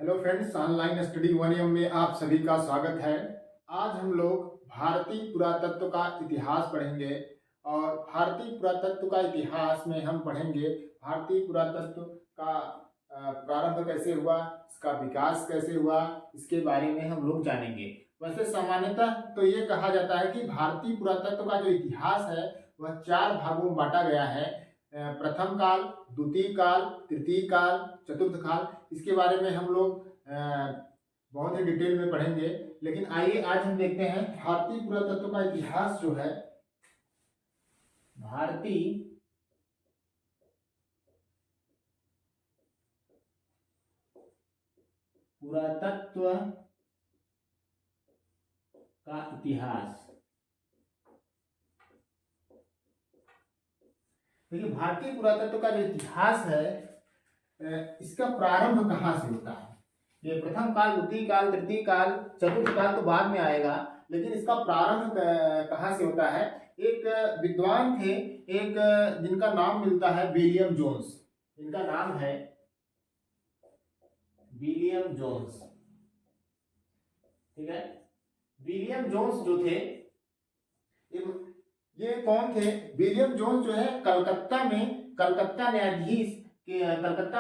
Hello friends, online study 1M में आप सभी का स्वागत है। आज हम लोग भारतीय पुरातत्व का इतिहास पढ़ेंगे और भारतीय पुरातत्व का इतिहास में हम पढ़ेंगे भारतीय पुरातत्व का प्रारंभ कैसे हुआ, इसका विकास कैसे हुआ, इसके बारे में हम लोग जानेंगे। वैसे सामान्यतः तो ये कहा जाता है कि भारतीय पुरातत्व का जो इतिहास है वह 4 भागों में बांटा गया है। प्रथम काल, द्वितीय काल, तृतीय काल, चतुर्थ काल। इसके बारे में हम लोग बहुत ही डिटेल में पढ़ेंगे। लेकिन आइए आज हम देखते हैं भारतीय पुरातत्व का इतिहास जो है। भारतीय पुरातत्व का इतिहास। देखिए, भारतीय पुरातत्व का जो इतिहास है इसका प्रारंभ कहाँ से होता है। ये प्रथम काल, द्वितीय काल, तृतीय काल, चतुर्थ काल तो बाद में आएगा, लेकिन इसका प्रारंभ कहाँ से होता है। एक विद्वान थे, एक जिनका नाम मिलता है विलियम जोन्स। इनका नाम है विलियम जोन्स। ठीक है, विलियम जोन्स जो थे, ये कौन थे। विलियम जोन्स जो है कलकत्ता में कलकत्ता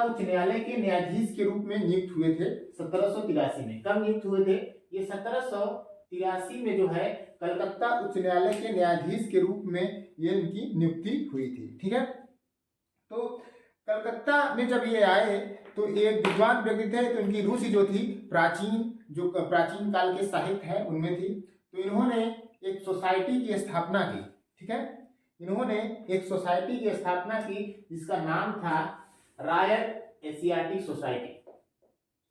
उच्च न्यायालय के न्यायाधीश के रूप में नियुक्त हुए थे 1783 में। कब नियुक्त हुए थे ये? 1783 में जो है कलकत्ता उच्च न्यायालय के न्यायाधीश के रूप में ये इनकी नियुक्ति हुई थी। ठीक है, तो कलकत्ता में जब ये आए तो एक विद्वान व्यक्ति थे, तो इनकी रुचि जो थी प्राचीन काल के साहित्य है उनमें थी। तो इन्होंने एक सोसाइटी की स्थापना की। ठीक है, इन्होंने एक सोसाइटी की स्थापना की जिसका नाम था रॉयल एशियाटिक सोसाइटी।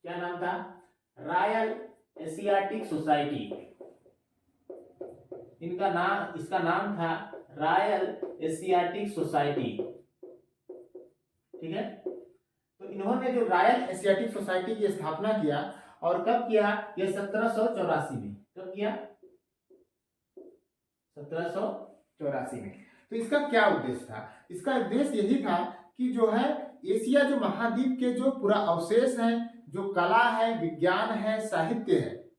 क्या नाम था? Royal Asiatic society. इसका नाम था रॉयल एशियाटिक सोसाइटी। ठीक है, तो इन्होंने जो रॉयल एशियाटिक सोसाइटी की स्थापना किया, और कब किया? ये 1784 में। कब किया? 1784 में। तो इसका क्या उद्देश्य था? इसका उद्देश्य यही था कि जो है एशिया जो महाद्वीप के जो पूरा अवशेष है, जो कला है, विज्ञान है, साहित्य है,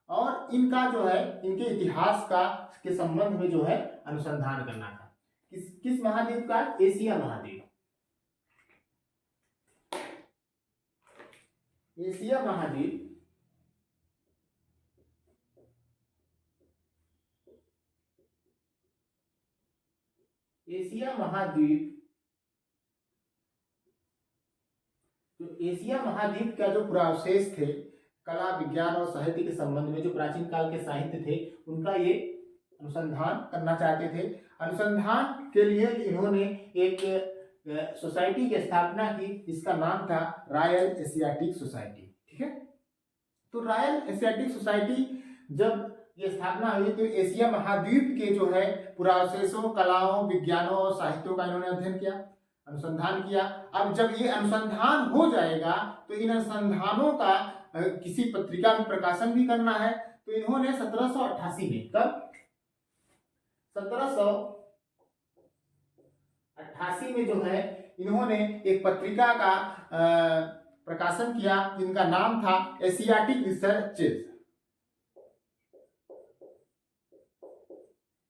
और इनका जो है इनके इतिहास का के संबंध में जो है अनुसंधान करना था। किस महाद्वीप का? एशिया महाद्वीप। एशिया महाद्वीप एशिया महाद्वीप तो एशिया महाद्वीप का जो पूरा अवशेष थे, कला, विज्ञान और साहित्य के संबंध में जो प्राचीन काल के साहित्य थे, उनका ये अनुसंधान करना चाहते थे। अनुसंधान के लिए इन्होंने एक सोसाइटी की स्थापना की जिसका नाम था रॉयल एशियाटिक सोसाइटी। ठीक है, तो रॉयल एशियाटिक सोसाइटी जब ये स्थापना हुई तो एशिया महाद्वीप के जो है पुरावशेषों, कलाओं, विज्ञानों और साहित्यों का इन्होंने अध्ययन किया, अनुसंधान किया। अब जब ये अनुसंधान हो जाएगा तो इन अनुसंधानों का किसी पत्रिका में प्रकाशन भी करना है। तो इन्होंने 1788 में, कब? 1788 में जो है इन्होंने एक पत्रिका का प्रकाशन किया जिनका नाम था एशियाटिक रिसर्चेज।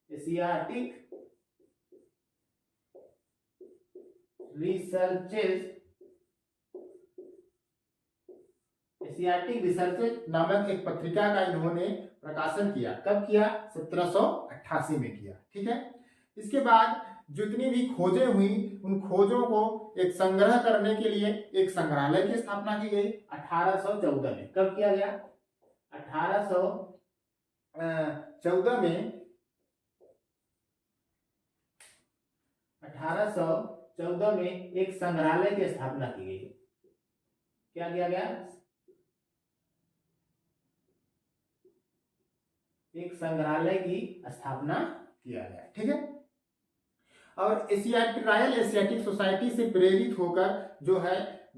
एशियाटिक रिसर्चेज नामक एक पत्रिका का इन्होंने प्रकाशन किया। कब किया? 1788 में किया। ठीक है, इसके बाद जितनी भी खोजें हुई उन खोजों को एक संग्रह करने के लिए एक संग्रहालय की स्थापना की गई 1814 में। कब किया गया? 1814 में 1814 में एक संग्रहालय की स्थापना की गई। क्या किया गया? एक संग्रहालय की स्थापना किया गया। ठीक है, और रॉयल एशियाटिक सोसाइटी से प्रेरित होकर जो है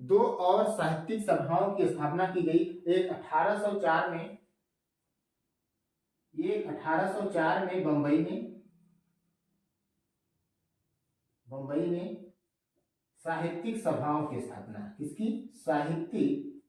2 और साहित्यिक सभाओं की स्थापना की गई। एक 1804 में बंबई में साहित्यिक सभाओं की स्थापना। किसकी? साहित्यिक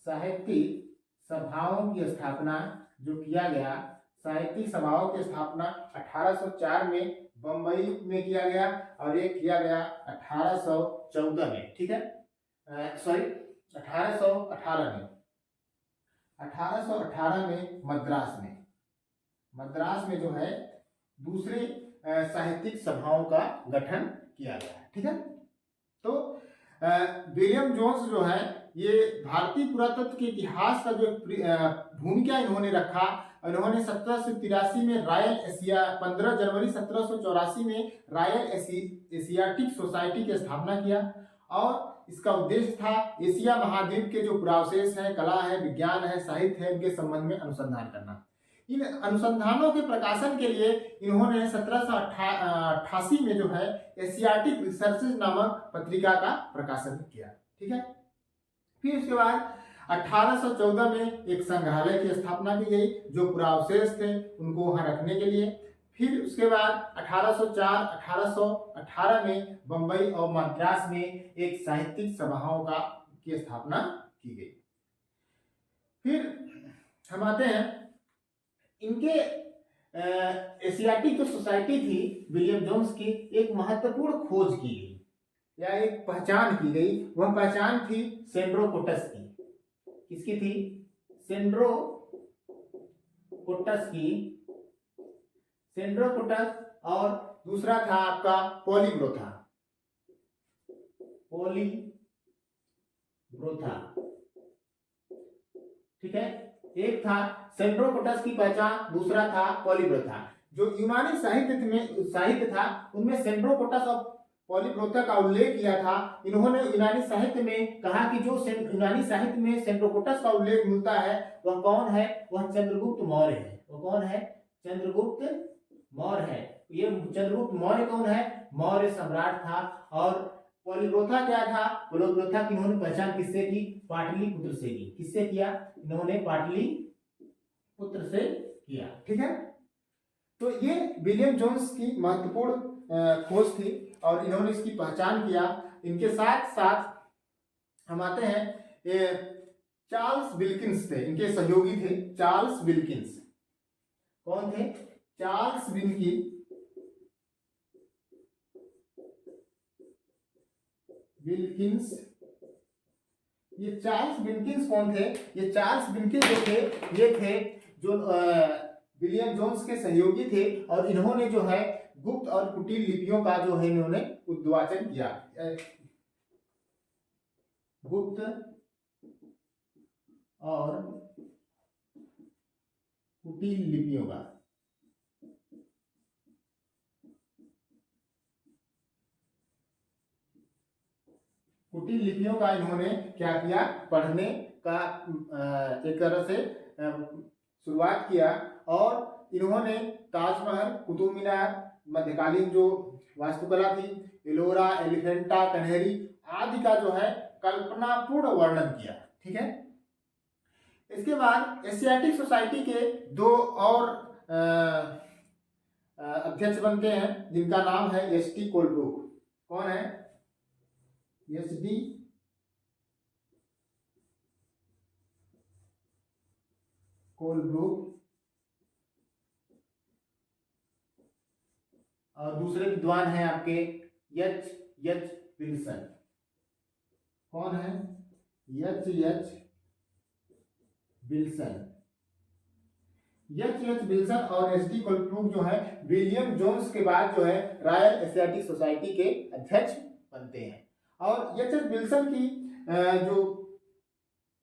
साहित्यिक सभाओं की स्थापना जो किया गया, साहित्यिक सभाओं की स्थापना 1804 में बंबई में किया गया और ये किया गया 1814 में, ठीक है, सॉरी 1818 में, 1818 में मद्रास में जो है दूसरे साहित्यिक सभाओं का गठन किया गया है, ठीक है। तो विलियम जोन्स जो है ये भारतीय पुरातत्व के इतिहास का जो भूमिका इन्होंने रखा, इन्होंने 1783 में रॉयल एशिया 15 जनवरी 1784 में रॉयल एशियाटिक सोसाइटी की स्थापना किया और इसका उद्देश्य था एशिया महाद्वीप के जो पुरावशेष हैं, कला है, विज्ञान है, साहित्य है, उनके संबंध में अनुसंधान करना। इन अनुसंधानों के प्रकाशन के लिए इन्होंने 1788 में जो है एशियाटिक रिसर्चेज नामक पत्रिका का प्रकाशन किया, ठीक है। फिर उसके बाद 1814 में एक संग्रहालय की स्थापना की गई जो पुरावशेष थे उनको वहां रखने के लिए। फिर उसके बाद 1804 1818 में बंबई और मद्रास में एक साहित्यिक सभाओं का की स्थापना की गई। फिर हम आते हैं इनके एशियाटिक जो सोसाइटी थी विलियम जोन्स की, एक महत्वपूर्ण खोज की गई या एक पहचान की गई। वह पहचान थी सेंड्रोकोटस की। किसकी थी? सेंड्रोकोटस की। सेंड्रोकोटस और दूसरा था आपका पॉलीब्रोथा। ठीक है, एक था सेंड्रोकोटस की पहचान, दूसरा था पॉलीब्रोथा। जो यूनानी साहित्य था उनमें सेंड्रोकोटस और पॉलीब्रोथा का उल्लेख किया था। इन्होंने यूनानी साहित्य में कहा कि जो यूनानी साहित्य में सेंड्रोकोटस का उल्लेख मिलता है वह कौन है? वह चंद्रगुप्त मौर्य है। वो कौन है? चंद्रगुप्त मौर्य है। ये चंद्रगुप्त मौर्य कौन है? मौर्य सम्राट था। और पॉलीब्रोथा क्या था? पॉलीब्रोथा की इन्होंने पहचान किससे की? पाटलिपुत्र से की। किससे किया? इन्होंने पाटलिपुत्र से किया। ठीक है, तो ये विलियम जोन्स की महत्वपूर्ण खोज थी और इन्होंने इसकी पहचान किया। इनके साथ साथ हम आते हैं चार्ल्स विल्किंस थे, इनके सहयोगी थे चार्ल्स विल्किंस। कौन थे? Charles Wilkins. ये चार्ल्स विल्किंस कौन थे? ये चार्ल्स विल्किंस जो थे ये थे जो विलियम जोन्स के सहयोगी थे और इन्होंने जो है गुप्त और कुटील लिपियों का जो है इन्होंने उद्वाचन किया। गुप्त और कुटील लिपियों का कुटील लिपियों का इन्होंने क्या किया? पढ़ने का एक तरह से शुरुआत किया और इन्होंने ताजमहल, कुतुब मीनार, मध्यकालीन जो वास्तुकला थी, एलोरा, एलिफेंटा, कन्हेरी आदि का जो है कल्पनापूर्ण वर्णन किया। ठीक है, इसके बाद एशियाटिक सोसाइटी के दो और अध्यक्ष बनते हैं जिनका नाम है एस.टी. कोलब्रुक। कौन है? एस.डी. कोलब्रुक। और दूसरे विद्वान हैं आपके एच विल्सन। कौन है? एच विल्सन और एस.डी. कोलब्रुक जो है विलियम जोन्स के बाद जो है रॉयल एशियाटिक सोसाइटी के अध्यक्ष बनते हैं। और एच विल्सन की जो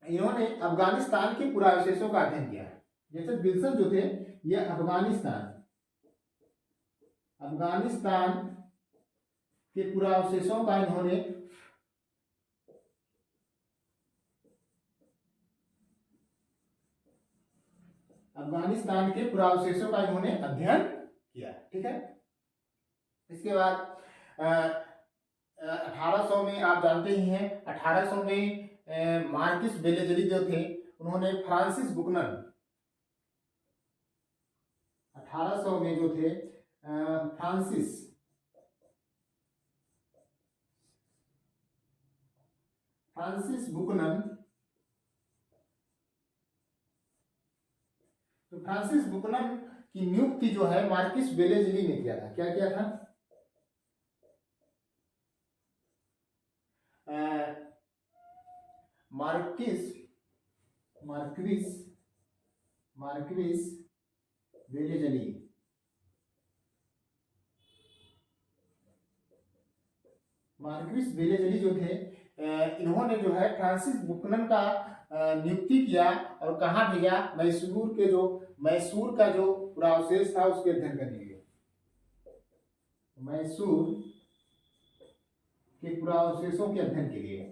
इन्होंने अफगानिस्तान के पुरावशेषों का अध्ययन किया है। एच विल्सन जो थे ये अफगानिस्तान के पुरावशेषों का इन्होंने अध्ययन किया। ठीक है, इसके बाद 1800 में आप जानते ही हैं 1800 में मार्किस बेलेजली जो थे उन्होंने फ्रांसिस बुकनन 1800 में जो थे फ्रांसिस बुकनन फ्रांसिस बुकनम की नियुक्ति जो है मार्किस बेलेजली ने किया था। क्या किया था? Marquis marquis marquis Wellesley marquis Wellesley जो थे, इन्होंने जो है फ्रांसिस बुकनम का नियुक्ति किया और कहाँ भेजा? मैसूर का जो पुरावशेष था उसके अध्ययन करने के लिए। मैसूर के पुरावशेषों के अध्ययन के लिए।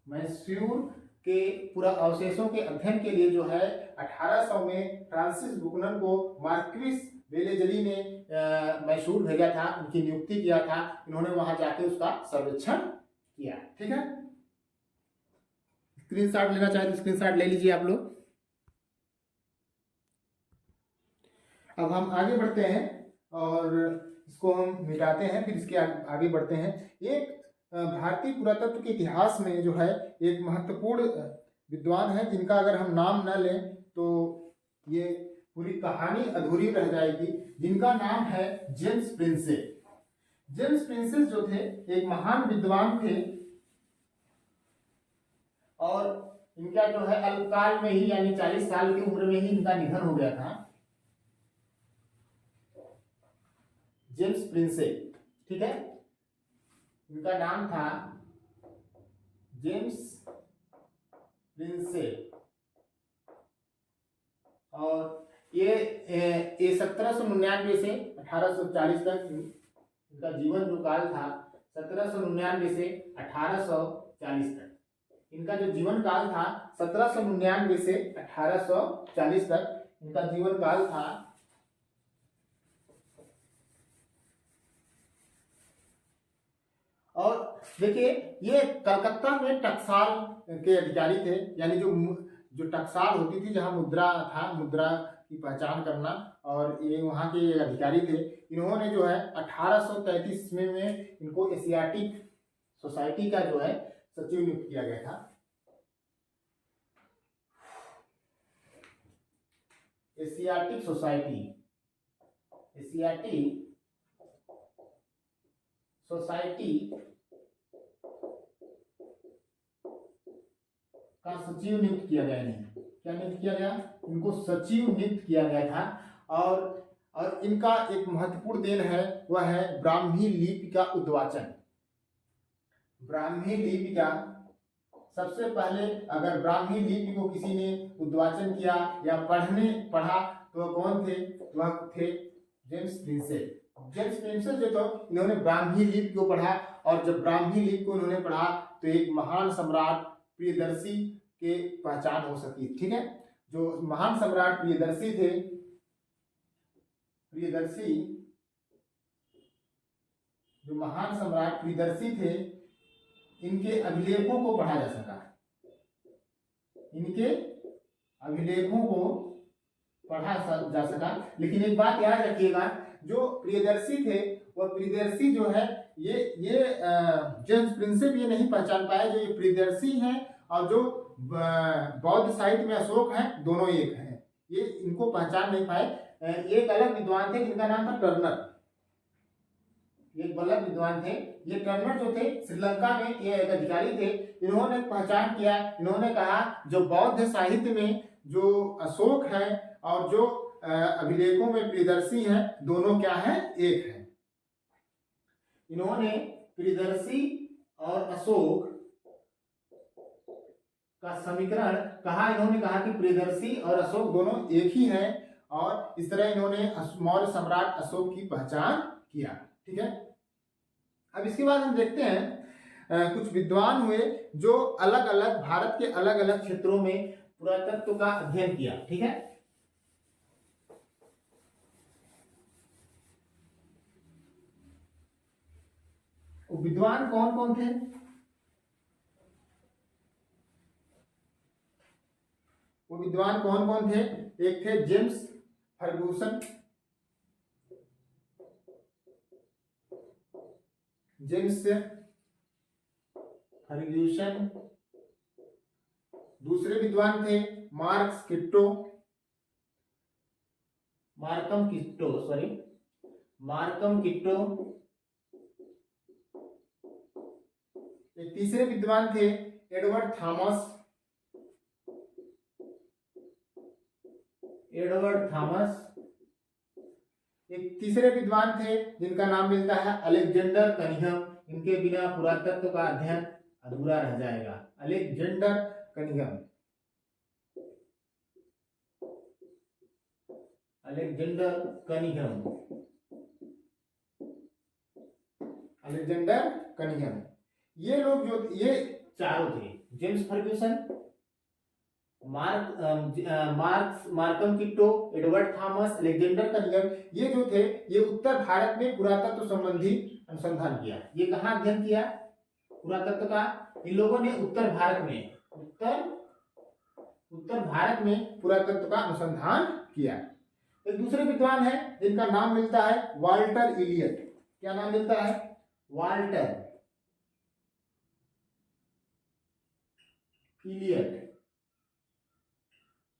मैसूर के पुरावशेषों के अध्ययन के लिए जो है 1800 में फ्रांसिस बुकनम को मार्क्विस बेलेजली ने मैसूर भेजा था, उनकी नियुक्ति किया था। इन्होंने वहां जाके उसका सर्वेक्षण किया। ठीक है, स्क्रीनशॉट लेना चाहे तो स्क्रीनशॉट ले लीजिए आप लोग। अब हम आगे बढ़ते हैं और इसको हम मिटाते हैं, फिर इसके आगे बढ़ते हैं। एक भारतीय पुरातत्व के इतिहास में जो है एक महत्वपूर्ण विद्वान है जिनका अगर हम नाम न लें तो ये पूरी कहानी अधूरी रह जाएगी, जिनका नाम है जेम्स प्रिंसे। जेम्स प्रिंसेस जो थे एक महान विद्वान थे और इनका जो है अल्पकाल में ही यानी 40 साल की उम्र में ही इनका निधन हो गया था। जेम्स प्रिंसे, ठीक है, इनका नाम था जेम्स प्रिंसे और ये 1799 से 1840 तक इनका जीवन जो काल था, 1799 से 1840 तक इनका जो जीवन काल था, 1799 से 1840 तक इनका जीवन काल था। और देखिए ये कलकत्ता में टकसाल के अधिकारी थे, यानी जो टकसाल होती थी जहां मुद्रा था, मुद्रा की पहचान करना, और ये वहाँ के अधिकारी थे। इन्होंने जो है 1833 में इनको एशियाटिक सोसाइटी का जो है सचिव नियुक्त किया गया था। एशियाटिक सोसाइटी का सचिव नियुक्त किया गया। नहीं, क्या नियुक्त किया गया? इनको सचिव नियुक्त किया गया था। और इनका एक महत्वपूर्ण देन है, वह है ब्राह्मी लिपि का उद्वाचन। ब्राह्मी लिपि का सबसे पहले अगर ब्राह्मी लिपि को किसी ने उद्वाचन किया या पढ़ा तो वह कौन थे? वह थे जेम्स प्रिंसे। जेम्स प्रिंसे जो तो इन्होंने ब्राह्मी लिपि को पढ़ा, और जब ब्राह्मी लिपि को इन्होंने पढ़ा तो एक महान सम्राट प्रियदर्शी के पहचान हो सकी। ठीक है, जो महान सम्राट प्रियदर्शी थे, जो महान सम्राट प्रियदर्शी थे, इनके अभिलेखों को पढ़ा जा सका। इनके अभिलेखों को पढ़ा जा सका। लेकिन एक बात याद रखिएगा, जो प्रियदर्शी थे वह प्रियदर्शी जो है ये जेम्स प्रिंसे भी ये नहीं पहचान पाए जो ये प्रियदर्शी हैं और जो बौद्ध साहित्य में अशोक हैं, दोनों एक हैं, ये इनको पहचान नहीं पाए। एक अलग विद्वान थे जिनका नाम था टर्नर, एक अलग विद्वान थे। ये टर्नर जो थे श्रीलंका में ये एक अधिकारी थे। इन्होंने पहचान किया, इन्होंने कहा जो बौद्ध साहित्य में जो अशोक है और जो अभिलेखों में प्रियदर्शी हैं, दोनों क्या है? एक है। इन्होंने प्रियदर्शी और अशोक का समीकरण कहा। इन्होंने कहा कि प्रियदर्शी और अशोक दोनों एक ही हैं, और इस तरह इन्होंने मौर्य सम्राट अशोक की पहचान किया। ठीक है, अब इसके बाद हम देखते हैं कुछ विद्वान हुए जो अलग अलग भारत के अलग अलग क्षेत्रों में पुरातत्व का अध्ययन किया। ठीक है, विद्वान कौन कौन थे? वो विद्वान कौन कौन थे? एक थे जेम्स फर्गुसन, दूसरे विद्वान थे मार्कस किट्टो, मार्कम किट्टो। एक तीसरे विद्वान थे एडवर्ड थॉमस। एक तीसरे विद्वान थे जिनका नाम मिलता है अलेक्जेंडर कनिंघम। इनके बिना पुरातत्व का अध्ययन अधूरा रह जाएगा। Alexander Cunningham, Alexander Cunningham. ये लोग जो ये चारों थे, James Fergusson, Markham किट्टो, Edward Thomas, Alexander Cunningham, ये जो थे ये उत्तर भारत में पुरातत्व संबंधी अनुसंधान किया। ये कहाँ अध्ययन किया पुरातत्व का? इन लोगों ने उत्तर भारत में पुरातत्व का अनुसंधान किया। एक दूसरे विद्वान है जिनका नाम मिलता है वाल्टर इलियट। क्या नाम मिलता है? Walter Elliot.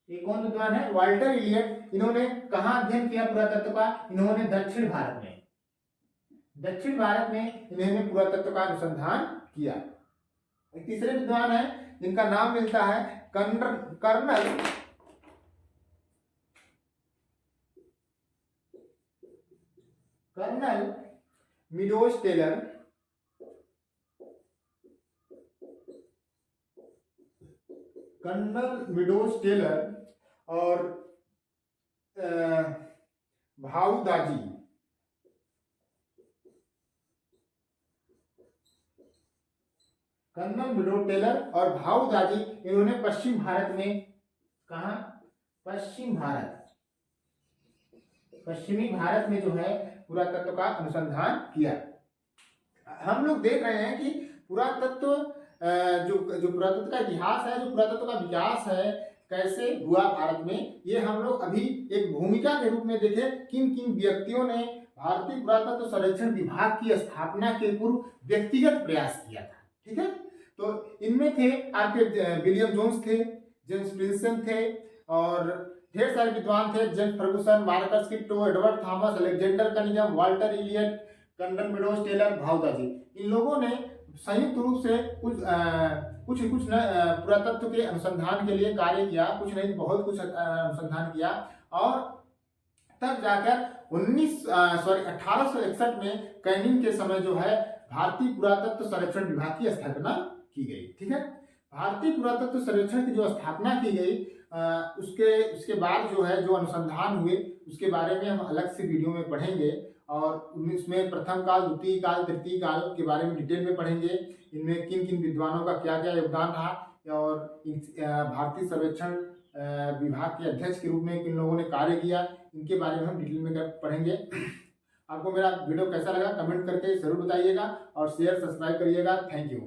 ये कौन विद्वान है? Walter Elliot. इन्होंने कहाँ अध्ययन किया पुरातत्व का? इन्होंने दक्षिण भारत में इन्होंने पुरातत्व का अनुसंधान किया। एक तीसरे विद्वान है जिनका नाम मिलता है कर्नल मीडोज टेलर और Bhau Daji. Colonel Meadows Taylor और भाऊ दाजी, इन्होंने पश्चिम भारत में, कहा? पश्चिमी भारत में जो है पुरातत्व का अनुसंधान किया। हम लोग देख रहे हैं कि पुरातत्व जो पुरातत्व का इतिहास है, जो पुरातत्व का विकास है, कैसे हुआ भारत में, ये हम लोग अभी एक भूमिका के रूप में देखे। किन किन व्यक्तियों ने भारतीय पुरातत्व सर्वेक्षण विभाग की स्थापना के पूर्व व्यक्तिगत प्रयास किया था। ठीक है, तो इनमें थे आपके विलियम जोन्स थे, जेम्स प्रिंसन थे और ढेर सारे विद्वान थे, James Fergusson, Marcus Kittoe, Edward Thomas, Alexander Cunningham, Walter Elliot, colonel Meadows Taylor, Bhau Daji. इन लोगों ने संयुक्त रूप से कुछ पुरातत्व के अनुसंधान के लिए कार्य किया, कुछ नहीं बहुत कुछ अनुसंधान किया और तब जाकर 1861 में कैनिंग के समय जो है भारतीय पुरातत्व सर्वेक्षण विभाग की स्थापना की गई। ठीक है, भारतीय पुरातत्व सर्वेक्षण की जो स्थापना की गई उसके बाद जो है जो अनुसंधान हुए उसके बारे में हम अलग से वीडियो में पढ़ेंगे और उसमें प्रथम काल, द्वितीय काल, तृतीय काल के बारे में डिटेल में पढ़ेंगे। इनमें किन किन विद्वानों का क्या क्या योगदान रहा और भारतीय सर्वेक्षण विभाग के अध्यक्ष के रूप में किन लोगों ने कार्य किया, इनके बारे में हम डिटेल में पढ़ेंगे। आपको मेरा वीडियो कैसा लगा कमेंट करके जरूर बताइएगा और शेयर सब्सक्राइब करिएगा। Thank you.